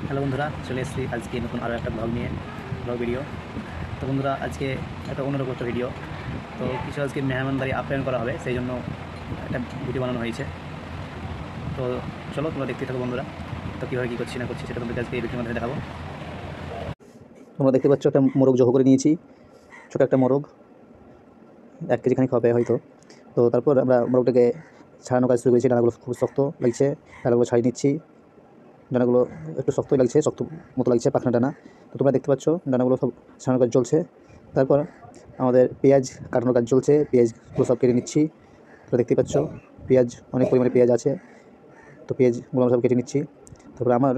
Hello বন্ধুরা, চলে এসেছি আজকে নতুন আরও একটা ব্লগ ভিডিও। তো বন্ধুরা, আজকে একটা অন্যরকম একটা ভিডিও। তো কিছু আজকে মেহমানদারি আপ্যায়ন করা হবে, সেই জন্য একটা ভিডিও বানানো হয়েছে। তো চলো তোমরা দেখতে থাকো বন্ধুরা। তো কীভাবে কী করছি না করছি সেটা তোমাদের আজকে এই ভিডিওর মাধ্যমে দেখাবো। তোমরা দেখতে পাচ্ছ একটা মোরগ জহো করে নিয়েছি, ছোটো একটা মোরগ, 1 কেজি খানিক হবে হয়তো। তো তারপর আমরা মোরগটাকে ছাড়ানো কাজ শুরু করেছি। ডানাগুলো খুব শক্ত লাগছে, ডানাগুলো ছাড়িয়ে নিচ্ছি। ডানাগুলো একটু শক্তই লাগছে, শক্ত মতো লাগছে পাখনা ডানা। তো তোমরা দেখতে পাচ্ছ ডানাগুলো সব ছাড়ানোর কাজ চলছে। তারপর আমাদের পেঁয়াজ কাটানোর কাজ চলছে, পেঁয়াজগুলো সব কেটে নিচ্ছি। তোমরা দেখতে পাচ্ছ পেঁয়াজ, অনেক পরিমাণে পেঁয়াজ আছে। তো পেঁয়াজগুলো আমরা সব কেটে নিচ্ছি। তারপরে আমার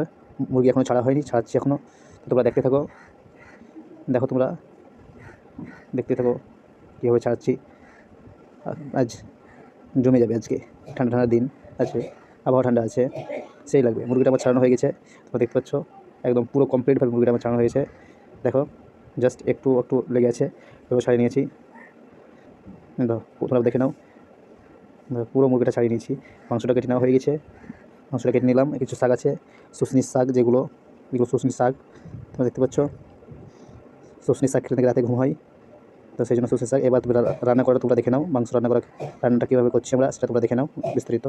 মুরগি এখনও ছাড়া হয়নি, ছাড়াচ্ছি এখনও। তো তোমরা দেখতে থাকো, দেখো তোমরা দেখতে থাকো কীভাবে ছাড়াচ্ছি। আজ জমে যাবে, আজকে ঠান্ডা ঠান্ডা দিন আছে, আবহাওয়া ঠান্ডা আছে, সেই লাগবে। মুরগিটা আমার ছাড়ানো হয়ে গেছে, তোমরা দেখতে পাচ্ছ একদম পুরো কমপ্লিটভাবে মুরগিটা আমার ছাড়ানো হয়েছে। দেখো জাস্ট একটু একটু লেগে আছে, এগুলো ছাড়িয়ে নিয়েছি। তোমরা দেখে নাও, পুরো মুরগিটা ছাড়িয়ে নিয়েছি। মাংসটা কেটে নেওয়া হয়ে গেছে, মাংসটা কেটে নিলাম। কিছু শাক আছে, শুশনির শাক, এগুলো শুশনির শাক। তোমরা দেখতে পাচ্ছ শুশনির শাক খেলে নাকি রাতে ঘুম হয়, তো সেই জন্য শুশনির শাক। এবার তোমরা রান্না করা তোমরা দেখে নাও, মাংস রান্না করা রান্নাটা কীভাবে করছি আমরা সেটা তোমরা দেখে নাও বিস্তারিত।